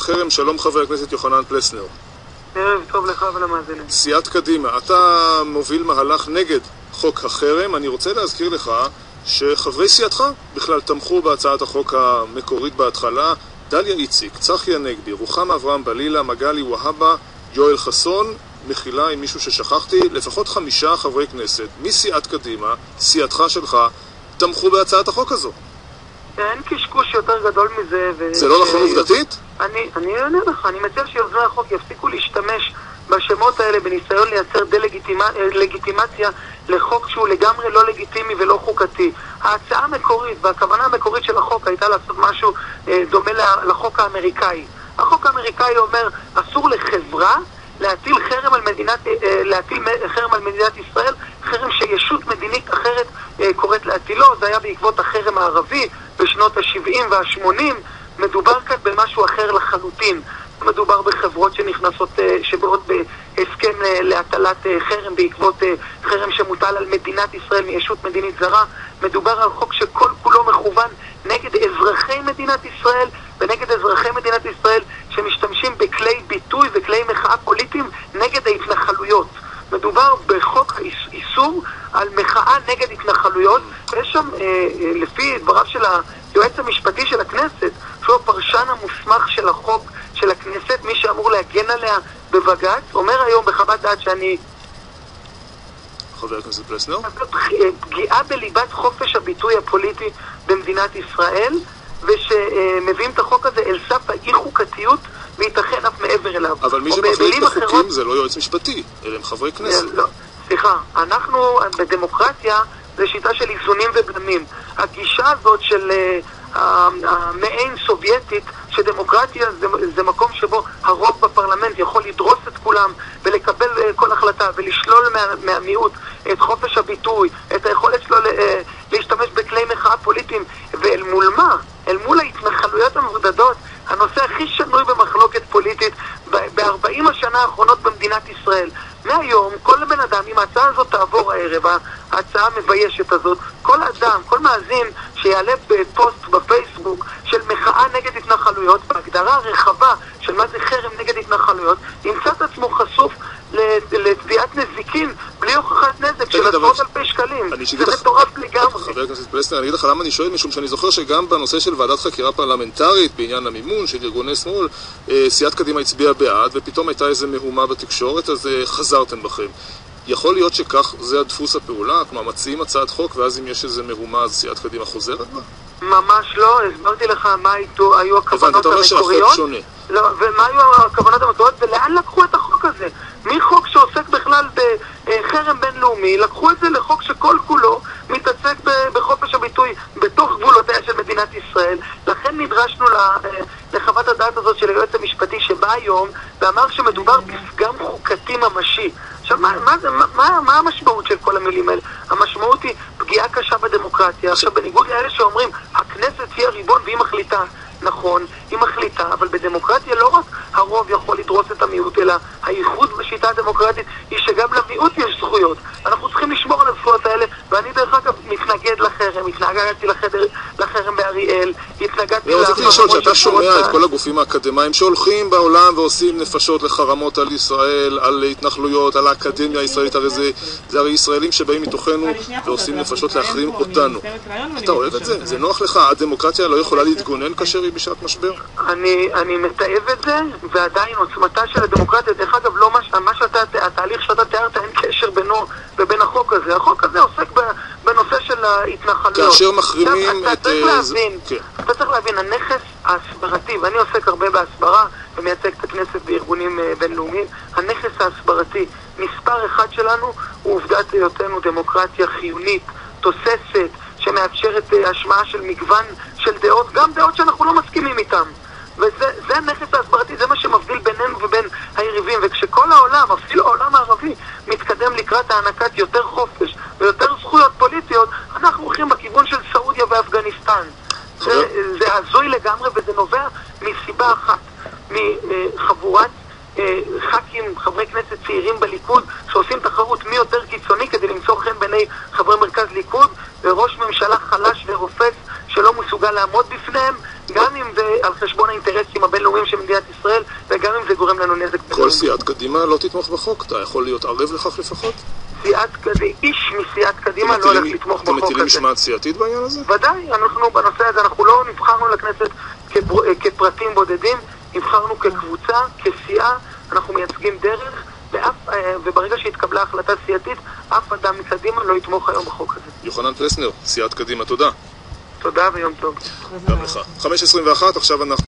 חרם. שלום חבר הכנסת יוחנן פלסנר. ערב טוב לך ולמאזינים. סיעת קדימה, אתה מוביל מהלך נגד חוק החרם. אני רוצה להזכיר לך שחברי סיעתך בכלל תמכו בהצעת החוק המקורית בהתחלה. דליה איציק, צחי הנגבי, רוחמה אברהם בלילה, מגלי והבה, יואל חסון, מחילה עם מישהו ששכחתי, לפחות 5 חברי כנסת מסיעת קדימה, סיעתך שלך, תמכו בהצעת החוק הזו. אין קשקוש יותר גדול מזה. זה לא נכון עובדתית? אני אענה לך, אני מציע שיוזמי החוק יפסיקו להשתמש בשמות האלה בניסיון לייצר לגיטימציה לחוק שהוא לגמרי לא לגיטימי ולא חוקתי. ההצעה המקורית והכוונה המקורית של החוק הייתה לעשות משהו דומה לחוק האמריקאי. החוק האמריקאי אומר אסור לחברה להטיל חרם על מדינת ישראל, חרם שישות מדינית אחרת קוראת להטילו. זה היה בעקבות החרם הערבי בשנות ה-70 וה-80. מדובר כאן במשהו אחר לחלוטין. מדובר בחברות שנכנסות, שבאות בהסכם להטלת חרם בעקבות חרם שמוטל על מדינת ישראל מישות מדינית זרה. מדובר על חוק שכל כולו מכוון נגד אזרחי מדינת ישראל ונגד אזרחי מדינת ישראל שמשתמשים בכלי ביטוי וכלי מחאה פוליטיים נגד ההתנחלויות. מדובר בחוק איסור על מחאה נגד התנחלויות. יש שם, לפי דבריו של היועץ המשפטי של הכנסת, שהוא הפרשן המוסמך של החוק של הכנסת, מי שאמור להגן עליה בבג"ץ, אומר היום בחוות דעת שאני חבר הכנסת פלסנר, פגיעה בליבת חופש הביטוי הפוליטי במדינת ישראל, ושמביאים את החוק הזה אל סף האי חוקתיות וייתכן אף מעבר אליו. אבל מי שמחליט בחוקים זה לא יועץ משפטי, אלא הם חברי כנסת. לא, סליחה, אנחנו בדמוקרטיה זה שיטה של איזונים ובלמים. הגישה הזאת של המעין סובייטית, שדמוקרטיה זה מקום שבו הרוב בפרלמנט יכול לדרוס את כולם ולקבל כל החלטה ולשלול מהמיעוט את חופש הביטוי, את היכולת שלו להשתמש בכלי מחאה פוליטיים. ואל מול מה? אל מול ההתנחלויות המבודדות, הנושא הכי שנוי במחלוקת פוליטית ב-40 השנה האחרונות במדינת ישראל. מהיום, כל בן אדם, אם ההצעה הזאת תעבור הערב, ההצעה המביישת הזאת, כל אדם, כל מאזין שיעלה בפוסט בפייסבוק של מחאה נגד התנחלויות, בהגדרה הרחבה של מה זה חרם נגד התנחלויות, ימצא את עצמו חשוף לתביעת נזיקין בלי הוכחת נזק של עשרות אלפי שקלים. זה מטורף לגמרי. חבר הכנסת פלסנר, אני אגיד לך למה אני שואל, משום שאני זוכר שגם בנושא של ועדת חקירה פרלמנטרית בעניין המימון של ארגוני שמאל, סיעת קדימה הצביעה בעד, ופתאום הייתה איזו מהומה בתקשורת, אז חזרתם בכם. יכול להיות שכך זה הדפוס הפעולה? כלומר, מציעים הצעת חוק, ואז אם יש איזו מהומה, אז סיעת קדימה חוזרת בה? ממש לא, הסברתי לך מה היו הכוונות המקוריות. לא, ומה היו הכוונות המקוריות, ולאן לקחו את החוק הזה? מחוק שעוסק בכלל בחרם בינלאומי, לקחו את זה לחוק שכל כולו מתעסק בחופש הביטוי בתוך גבולותיה של מדינת ישראל. לכן נדרשנו לחוות הדעת הזאת של היועץ המשפטי שבא היום ואמר שמדובר בפגם חוקתי ממשי. עכשיו, מה המשמעות של כל המילים האלה? המשמעות היא פגיעה קשה בדמוקרטיה. עכשיו, בניגוד לאלה שאומרים, הכנסת היא הריבון והיא מחליטה. נכון, היא מחליטה, אבל בדמוקרטיה לא רק הרוב יכול לדרוס את המיעוט, אלא הייחוד בשיטה הדמוקרטית היא שגם למיעוט יש זכויות. אנחנו צריכים לשמור על הזכויות האלה, ואני דרך אגב מתנגד לחרם, התנגדתי לחרם באריאל, התנגדתי רציתי לשאול שאתה שומע את כל הגופים האקדמיים שהולכים בעולם ועושים נפשות לחרמות על ישראל, על התנחלויות, על האקדמיה הישראלית, הרי זה הרי ישראלים שבאים מתוכנו ועושים נפשות להחרים אותנו. אתה אוהב את זה? זה נוח לך? הדמוקרטיה לא יכולה להתגונן כאשר היא בשעת משבר? אני מתאהב את זה, ועדיין עוצמתה של הדמוקרטיה, דרך אגב, לא התהליך שאתה תיארת, אין קשר בינו ובין החוק הזה. החוק הזה עוסק בנושא של ההתנחלויות. כאשר מחרימים את... אתה צריך להבין, הנכס ההסברתי, ואני עוסק הרבה בהסברה ומייצג את הכנסת בארגונים בינלאומיים, הנכס ההסברתי מספר אחד שלנו הוא עובדת היותנו דמוקרטיה חיונית, תוססת, שמאפשרת השמעה של מגוון של דעות, גם דעות שאנחנו לא מסכימים איתם. וזה הנכס ההסברתי, זה מה שמבדיל בינינו ובין היריבים. וכשכל העולם, אפילו העולם הערבי, מתקדם לקראת הענקת יותר חופש ויותר זכויות פוליטיות, אנחנו הולכים בכיוון של סעודיה ואפגניסטן. זה הזוי לגמרי, וזה נובע מסיבה אחת, מחבורת ח"כים, חברי כנסת צעירים בליכוד, שעושים תחרות מי יותר קיצוני כדי למצוא חן בעיני חברי מרכז ליכוד, וראש ממשלה חלש ורופס שלא מסוגל לעמוד בפניהם, גם אם זה על חשבון האינטרסים הבינלאומיים של מדינת ישראל, וגם אם זה גורם לנו נזק כל סיעת קדימה לא תתמוך בחוק? אתה יכול להיות ערב לכך לפחות? איש מסיעת קדימה לא הולך לתמוך בחוק הזה. אתם מטילים משמעת סיעתית בעניין הזה? ודאי, אנחנו בנושא הזה, אנחנו לא נבחרנו לכנסת כפרטים בודדים, נבחרנו כקבוצה, כסיעה, אנחנו מייצגים דרך, וברגע שהתקבלה החלטה סיעתית, אף אדם מקדימה לא יתמוך היום בחוק הזה. יוחנן פלסנר, סיעת קדימה, תודה. תודה ויום טוב. גם לך. 5:21, עכשיו אנחנו...